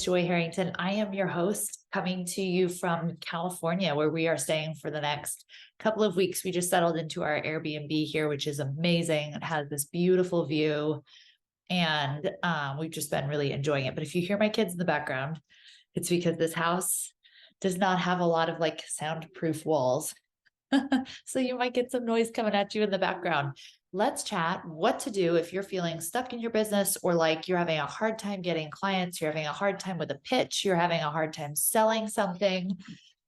is Joy Harrington. I am your host coming to you from California, where we are staying for the next couple of weeks. We just settled into our Airbnb here, which is amazing. It has this beautiful view, and we've just been really enjoying it. But if you hear my kids in the background, it's because this house does not have a lot of like soundproof walls. So you might get some noise coming at you in the background. Let's chat what to do if you're feeling stuck in your business, or like you're having a hard time getting clients, you're having a hard time with a pitch, you're having a hard time selling something,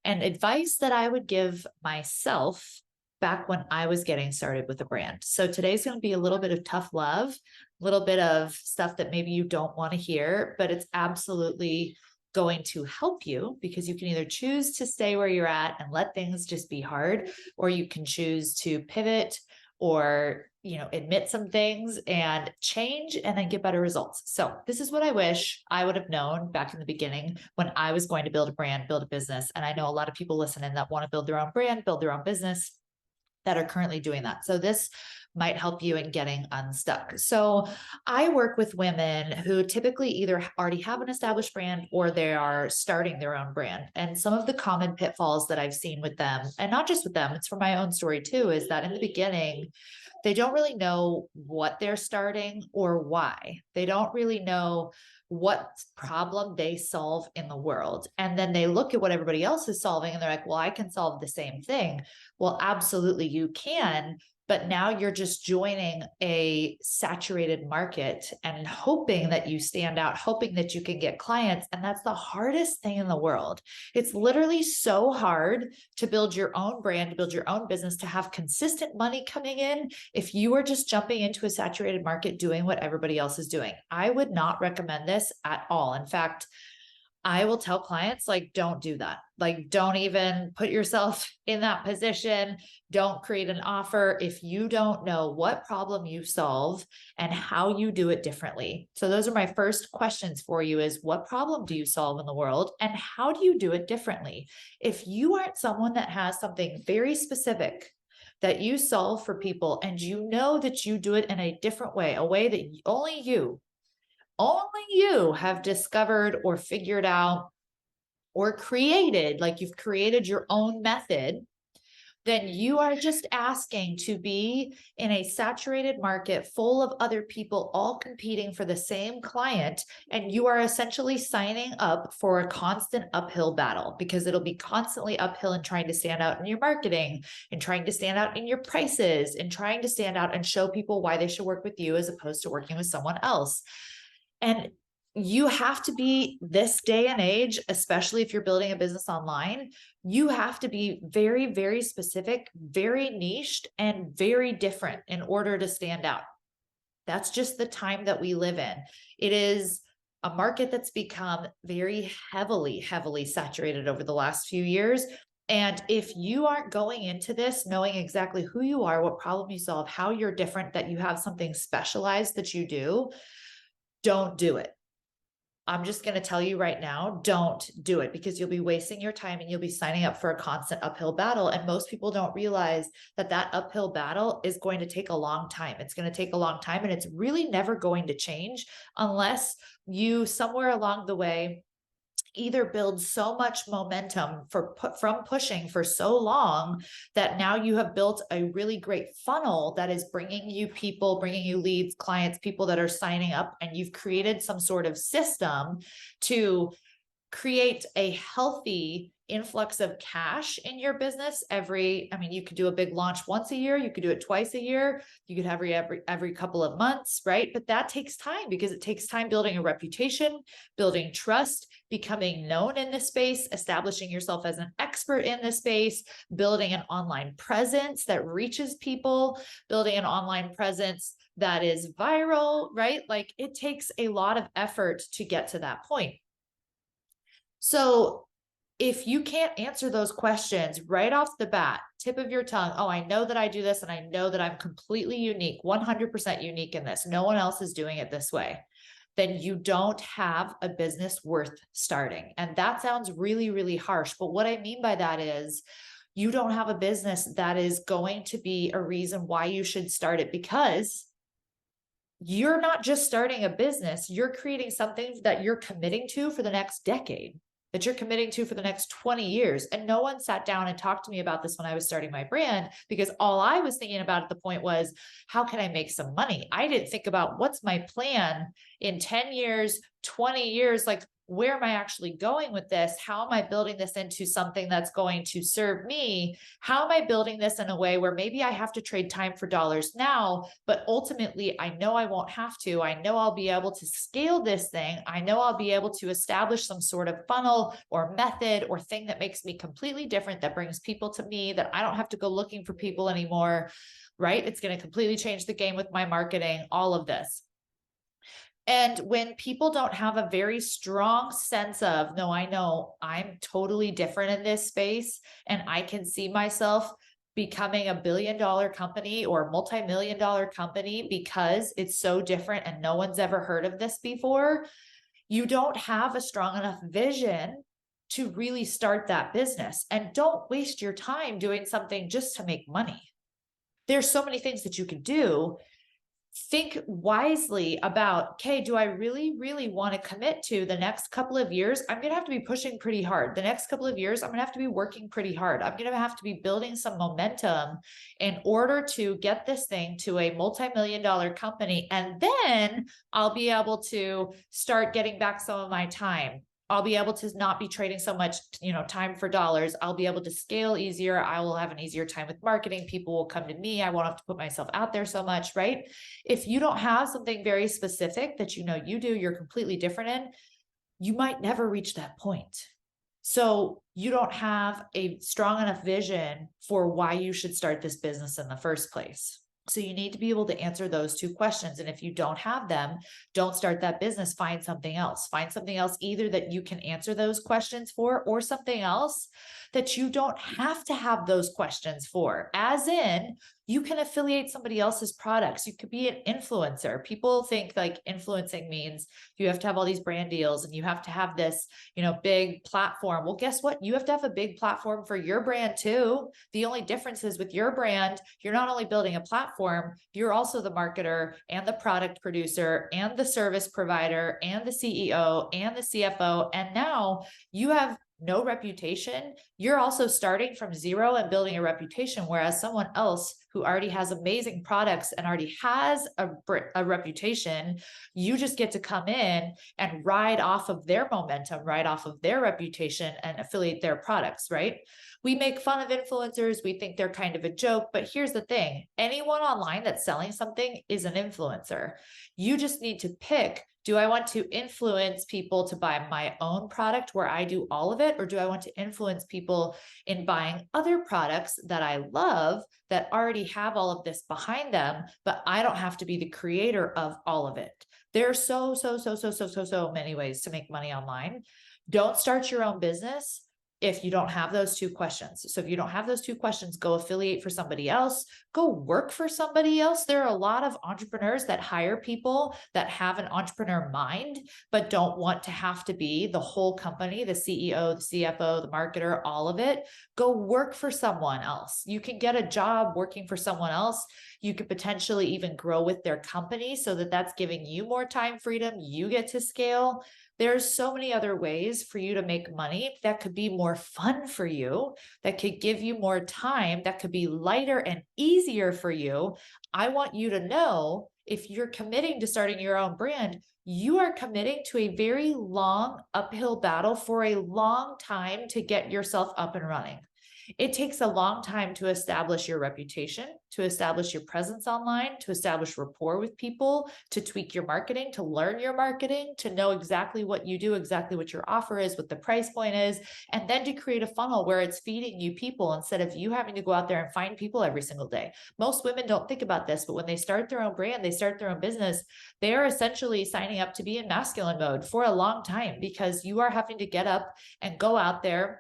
and advice that I would give myself back when I was getting started with a brand. So today's going to be a little bit of tough love, a little bit of stuff that maybe you don't want to hear, but it's absolutely going to help you, because you can either choose to stay where you're at and let things just be hard, or you can choose to pivot or, admit some things and change and then get better results. So this is what I wish I would have known back in the beginning when I was going to build a brand, build a business. And I know a lot of people listening that want to build their own brand, build their own business, that are currently doing that. So this might help you in getting unstuck. So I work with women who typically either already have an established brand or they are starting their own brand. And some of the common pitfalls that I've seen with them, and not just with them, it's from my own story too, is that in the beginning, they don't really know what they're starting or why. They don't really know what problem they solve in the world. And then they look at what everybody else is solving and they're like, well, I can solve the same thing. Well, absolutely you can. But now you're just joining a saturated market and hoping that you stand out, hoping that you can get clients. And that's the hardest thing in the world. It's literally so hard to build your own brand, to build your own business, to have consistent money coming in if you are just jumping into a saturated market doing what everybody else is doing. I would not recommend this at all. In fact, I will tell clients, like, don't do that. Like, don't even put yourself in that position. Don't create an offer if you don't know what problem you solve and how you do it differently. So those are my first questions for you: is what problem do you solve in the world and how do you do it differently? If you aren't someone that has something very specific that you solve for people, and you know that you do it in a different way, a way that only you have discovered or figured out or created, like you've created your own method, then you are just asking to be in a saturated market full of other people all competing for the same client. And you are essentially signing up for a constant uphill battle, because it'll be constantly uphill and trying to stand out in your marketing and trying to stand out in your prices and trying to stand out and show people why they should work with you as opposed to working with someone else. And you have to be, this day and age, especially if you're building a business online, you have to be very, very specific, very niched, and very different in order to stand out. That's just the time that we live in. It is a market that's become very heavily, heavily saturated over the last few years. And if you aren't going into this knowing exactly who you are, what problem you solve, how you're different, that you have something specialized that you do, don't do it. I'm just going to tell you right now, don't do it, because you'll be wasting your time and you'll be signing up for a constant uphill battle. And most people don't realize that that uphill battle is going to take a long time. It's going to take a long time, and it's really never going to change unless you somewhere along the way either build so much momentum from pushing for so long that now you have built a really great funnel that is bringing you people, bringing you leads, clients, people that are signing up, and you've created some sort of system to create a healthy influx of cash in your business you could do a big launch once a year, you could do it twice a year, you could have every couple of months, right? But that takes time, because it takes time building a reputation, building trust, becoming known in this space, establishing yourself as an expert in this space, building an online presence that reaches people, building an online presence that is viral, right? Like, it takes a lot of effort to get to that point. So if you can't answer those questions right off the bat, tip of your tongue, oh, I know that I do this, and I know that I'm completely unique, 100% unique in this, no one else is doing it this way, then you don't have a business worth starting. And that sounds really, really harsh. But what I mean by that is, you don't have a business that is going to be a reason why you should start it, because you're not just starting a business, you're creating something that you're committing to for the next decade, that you're committing to for the next 20 years. And no one sat down and talked to me about this when I was starting my brand, because all I was thinking about at the point was, how can I make some money? I didn't think about what's my plan in 10 years, 20 years, like, where am I actually going with this? How am I building this into something that's going to serve me? How am I building this in a way where maybe I have to trade time for dollars now, but ultimately I know I won't have to. I know I'll be able to scale this thing. I know I'll be able to establish some sort of funnel or method or thing that makes me completely different, that brings people to me, that I don't have to go looking for people anymore, right? It's going to completely change the game with my marketing, all of this. And when people don't have a very strong sense of, no, I know I'm totally different in this space and I can see myself becoming a billion-dollar company or multi-million-dollar company because it's so different and no one's ever heard of this before, you don't have a strong enough vision to really start that business. And don't waste your time doing something just to make money. There's so many things that you can do. Think wisely about, okay, do I really, really want to commit to the next couple of years? I'm going to have to be pushing pretty hard. The next couple of years, I'm going to have to be working pretty hard. I'm going to have to be building some momentum in order to get this thing to a multi-million-dollar company. And then I'll be able to start getting back some of my time. I'll be able to not be trading so much, time for dollars. I'll be able to scale easier. I will have an easier time with marketing. People will come to me. I won't have to put myself out there so much, right? If you don't have something very specific that you do, you're completely different in, you might never reach that point. So you don't have a strong enough vision for why you should start this business in the first place. So you need to be able to answer those two questions. And if you don't have them, don't start that business. Find something else. Find something else either that you can answer those questions for, or something else that you don't have to have those questions for. As in, you can affiliate somebody else's products. You could be an influencer. People think like influencing means you have to have all these brand deals and you have to have this, big platform. Well, guess what? You have to have a big platform for your brand too. The only difference is with your brand, you're not only building a platform, you're also the marketer and the product producer and the service provider and the CEO and the CFO. And now you have no reputation. You're also starting from zero and building a reputation, whereas someone else who already has amazing products and already has a reputation, you just get to come in and ride off of their momentum, ride off of their reputation and affiliate their products, right? We make fun of influencers. We think they're kind of a joke, but here's the thing. Anyone online that's selling something is an influencer. You just need to pick, do I want to influence people to buy my own product where I do all of it? Or do I want to influence people in buying other products that I love that already have all of this behind them, but I don't have to be the creator of all of it? There are so many ways to make money online. Don't start your own business if you don't have those two questions. So if you don't have those two questions, go affiliate for somebody else, go work for somebody else. There are a lot of entrepreneurs that hire people that have an entrepreneur mind, but don't want to have to be the whole company, the CEO, the CFO, the marketer, all of it. Go work for someone else. You can get a job working for someone else. You could potentially even grow with their company so that that's giving you more time freedom. You get to scale. There's so many other ways for you to make money that could be more fun for you, that could give you more time, that could be lighter and easier for you. I want you to know, if you're committing to starting your own brand, you are committing to a very long uphill battle for a long time to get yourself up and running. It takes a long time to establish your reputation, to establish your presence online, to establish rapport with people, to tweak your marketing, to learn your marketing, to know exactly what you do, exactly what your offer is, what the price point is, and then to create a funnel where it's feeding you people instead of you having to go out there and find people every single day. Most women don't think about this, but when they start their own brand, they start their own business, they are essentially signing up to be in masculine mode for a long time, because you are having to get up and go out there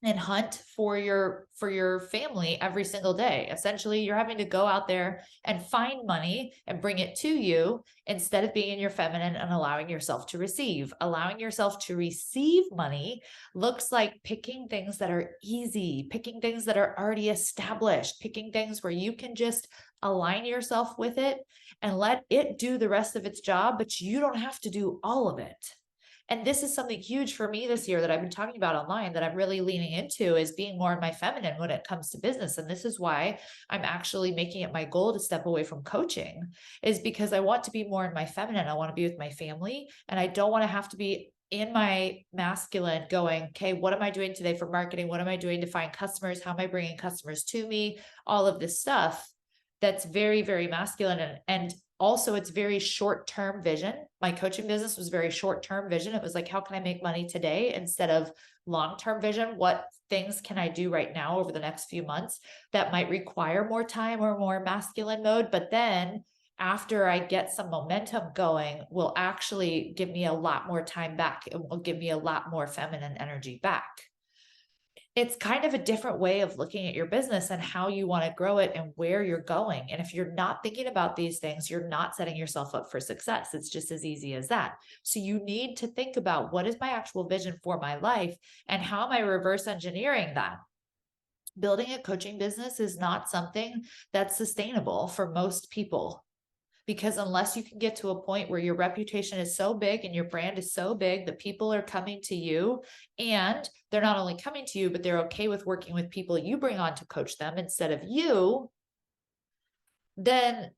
and hunt for your family every single day. Essentially, you're having to go out there and find money and bring it to you instead of being in your feminine and allowing yourself to receive. Allowing yourself to receive money looks like picking things that are easy, picking things that are already established, picking things where you can just align yourself with it, and let it do the rest of its job, but you don't have to do all of it. And this is something huge for me this year that I've been talking about online that I'm really leaning into, is being more in my feminine when it comes to business. And this is why I'm actually making it my goal to step away from coaching, is because I want to be more in my feminine. I want to be with my family, and I don't want to have to be in my masculine going, okay, what am I doing today for marketing? What am I doing to find customers? How am I bringing customers to me? All of this stuff that's very, very masculine. And also it's very short-term vision. My coaching business was very short-term vision. It was like, how can I make money today, instead of long-term vision? What things can I do right now over the next few months that might require more time or more masculine mode? But then after I get some momentum going, will actually give me a lot more time back. It will give me a lot more feminine energy back. It's kind of a different way of looking at your business and how you want to grow it and where you're going. And if you're not thinking about these things, you're not setting yourself up for success. It's just as easy as that. So you need to think about, what is my actual vision for my life, and how am I reverse engineering that? Building a coaching business is not something that's sustainable for most people, because unless you can get to a point where your reputation is so big and your brand is so big that people are coming to you, and they're not only coming to you, but they're okay with working with people you bring on to coach them instead of you, then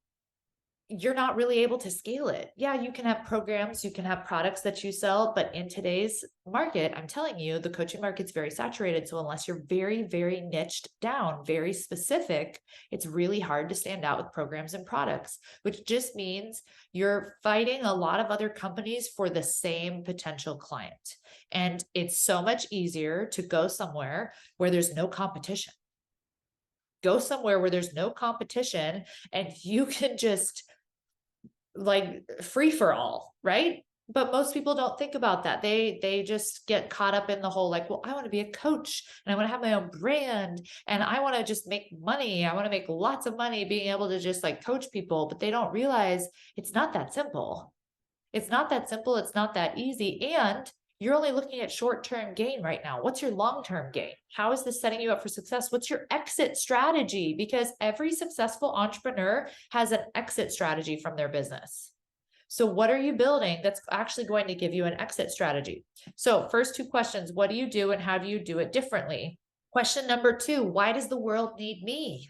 you're not really able to scale it. Yeah, you can have programs, you can have products that you sell, but in today's market, I'm telling you, the coaching market's very saturated. So unless you're very, very niched down, very specific, it's really hard to stand out with programs and products, which just means you're fighting a lot of other companies for the same potential client. And it's so much easier to go somewhere where there's no competition. Go somewhere where there's no competition and you can just like free for all, right? But most people don't think about that. They just get caught up in the whole like, well, I want to be a coach and I want to have my own brand and I want to just make money. I want to make lots of money being able to just like coach people, but they don't realize it's not that simple. It's not that simple. It's not that easy. And you're only looking at short-term gain right now. What's your long-term gain? How is this setting you up for success? What's your exit strategy? Because every successful entrepreneur has an exit strategy from their business. So what are you building that's actually going to give you an exit strategy? So first two questions, what do you do and how do you do it differently? Question number 2, why does the world need me?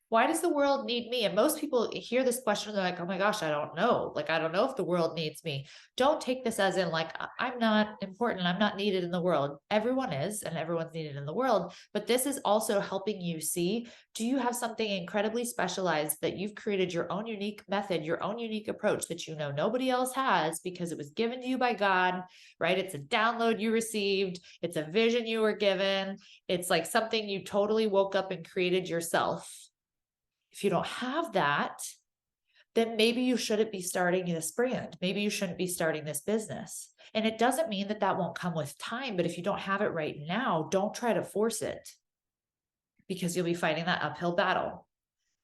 Why does the world need me? And most people hear this question, they're like, oh my gosh, I don't know. Like, I don't know if the world needs me. Don't take this as in like, I'm not important. I'm not needed in the world. Everyone is, and everyone's needed in the world. But this is also helping you see, do you have something incredibly specialized that you've created your own unique method, your own unique approach that you know nobody else has because it was given to you by God, right? It's a download you received. It's a vision you were given. It's like something you totally woke up and created yourself. If you don't have that, then maybe you shouldn't be starting this brand. Maybe you shouldn't be starting this business. And it doesn't mean that that won't come with time, but if you don't have it right now, don't try to force it because you'll be fighting that uphill battle.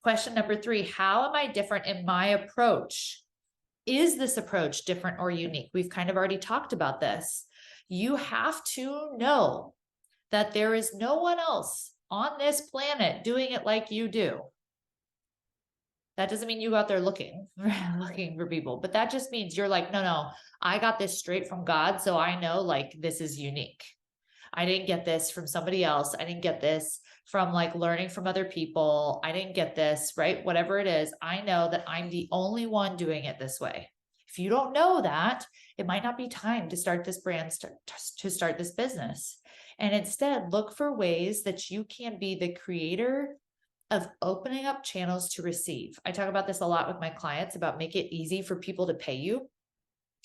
Question number 3, how am I different in my approach? Is this approach different or unique? We've kind of already talked about this. You have to know that there is no one else on this planet doing it like you do. That doesn't mean you go out there looking for people, but that just means you're like, no, I got this straight from God. So I know like this is unique. I didn't get this from somebody else. I didn't get this from like learning from other people. I didn't get this, right? Whatever it is, I know that I'm the only one doing it this way. If you don't know that, it might not be time to start this brand, to start this business. And instead look for ways that you can be the creator of opening up channels to receive. I talk about this a lot with my clients about make it easy for people to pay you.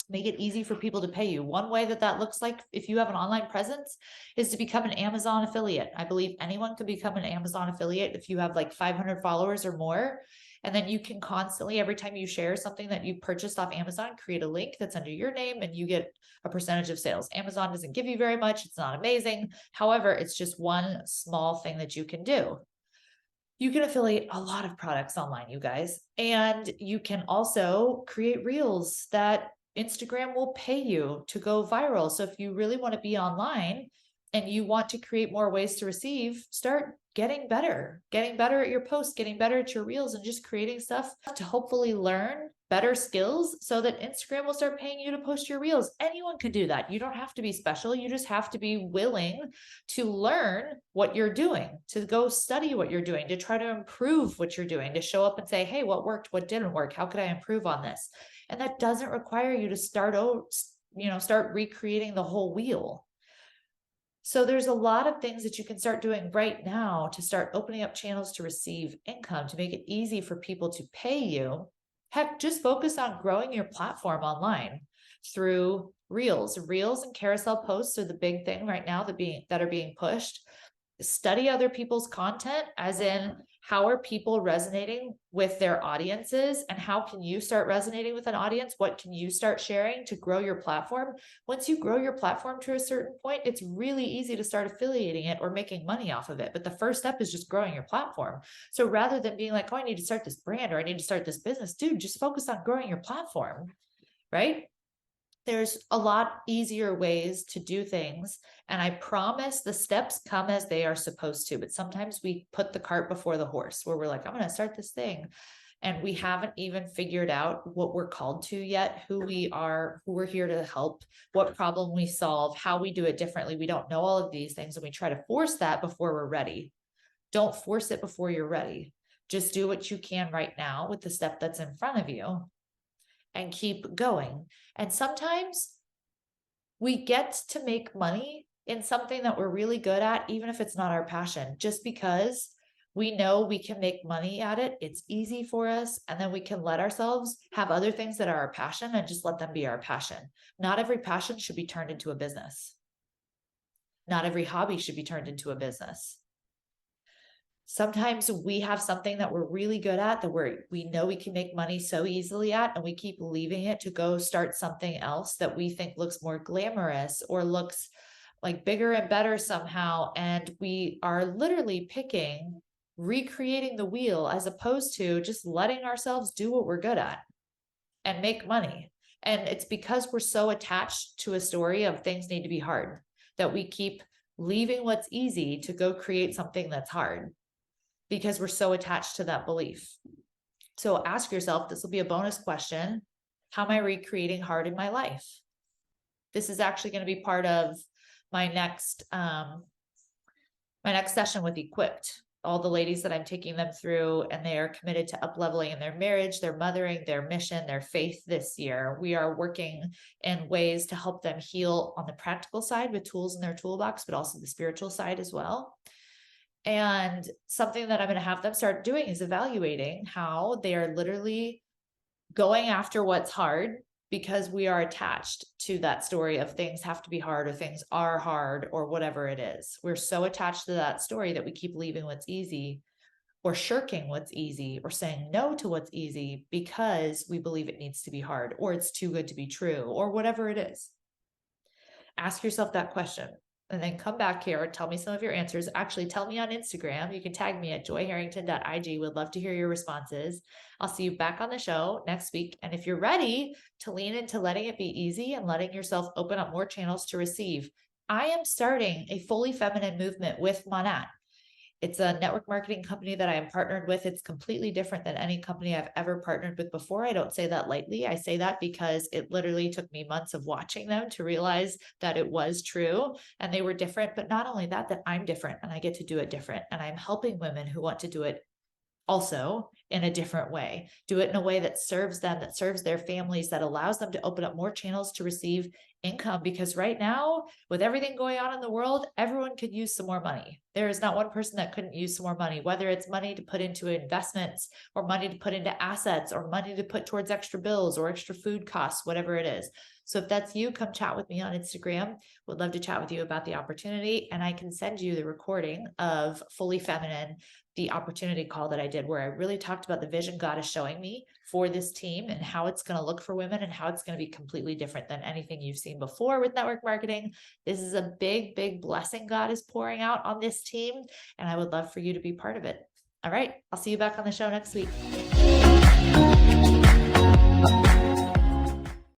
Make it easy for people to pay you. One way that looks like if you have an online presence is to become an Amazon affiliate. I believe anyone can become an Amazon affiliate if you have like 500 followers or more. And then you can constantly, every time you share something that you purchased off Amazon, create a link that's under your name and you get a percentage of sales. Amazon doesn't give you very much. It's not amazing. However, it's just one small thing that you can do. You can affiliate a lot of products online, you guys, and you can also create reels that Instagram will pay you to go viral. So if you really want to be online and you want to create more ways to receive, start getting better at your posts, getting better at your reels, and just creating stuff to hopefully learn better skills so that Instagram will start paying you to post your reels. Anyone can do that. You don't have to be special. You just have to be willing to learn what you're doing, to go study what you're doing, to try to improve what you're doing, to show up and say, hey, what worked? What didn't work? How could I improve on this? And that doesn't require you to start recreating the whole wheel. So there's a lot of things that you can start doing right now to start opening up channels to receive income, to make it easy for people to pay you. Heck, just focus on growing your platform online through reels. Reels and carousel posts are the big thing right now that are being pushed. Study other people's content, as in, how are people resonating with their audiences, and how can you start resonating with an audience? What can you start sharing to grow your platform? Once you grow your platform to a certain point, it's really easy to start affiliating it or making money off of it. But the first step is just growing your platform. So rather than being like, oh, I need to start this brand or I need to start this business, dude, just focus on growing your platform, right? There's a lot easier ways to do things. And I promise the steps come as they are supposed to. But sometimes we put the cart before the horse, where we're like, I'm going to start this thing. And we haven't even figured out what we're called to yet, who we are, who we're here to help, what problem we solve, how we do it differently. We don't know all of these things. And we try to force that before we're ready. Don't force it before you're ready. Just do what you can right now with the step that's in front of you, and keep going. And sometimes we get to make money in something that we're really good at, even if it's not our passion, just because we know we can make money at it. It's easy for us. And then we can let ourselves have other things that are our passion and just let them be our passion. Not every passion should be turned into a business. Not every hobby should be turned into a business. Sometimes we have something that we're really good at, that we know we can make money so easily at, and we keep leaving it to go start something else that we think looks more glamorous or looks like bigger and better somehow. And we are literally recreating the wheel, as opposed to just letting ourselves do what we're good at and make money. And it's because we're so attached to a story of things need to be hard that we keep leaving what's easy to go create something that's hard, because we're so attached to that belief. So ask yourself, this will be a bonus question: how am I recreating hard in my life? This is actually going to be part of my next session with Equipped. All the ladies that I'm taking them through, and they are committed to up-leveling in their marriage, their mothering, their mission, their faith this year. We are working in ways to help them heal on the practical side with tools in their toolbox, but also the spiritual side as well. And something that I'm going to have them start doing is evaluating how they are literally going after what's hard, because we are attached to that story of things have to be hard, or things are hard, or whatever it is. We're so attached to that story that we keep leaving what's easy, or shirking what's easy, or saying no to what's easy because we believe it needs to be hard, or it's too good to be true, or whatever it is. Ask yourself that question. And then come back here and tell me some of your answers. Actually, tell me on Instagram. You can tag me at joyharrington.ig. Would love to hear your responses. I'll see you back on the show next week. And if you're ready to lean into letting it be easy and letting yourself open up more channels to receive, I am starting a fully feminine movement with Monat. It's a network marketing company that I am partnered with. It's completely different than any company I've ever partnered with before. I don't say that lightly. I say that because it literally took me months of watching them to realize that it was true and they were different. But not only that, that I'm different and I get to do it different. And I'm helping women who want to do it also in a different way, do it in a way that serves them, that serves their families, that allows them to open up more channels to receive income. Because right now, with everything going on in the world, everyone could use some more money. There is not one person that couldn't use some more money, whether it's money to put into investments, or money to put into assets, or money to put towards extra bills or extra food costs, whatever it is. So if that's you, come chat with me on Instagram. Would love to chat with you about the opportunity. And I can send you the recording of Fully Feminine, the opportunity call that I did, where I really talked about the vision God is showing me for this team and how it's going to look for women and how it's going to be completely different than anything you've seen before with network marketing. This is a big, big blessing God is pouring out on this team, and I would love for you to be part of it. All right, I'll see you back on the show next week.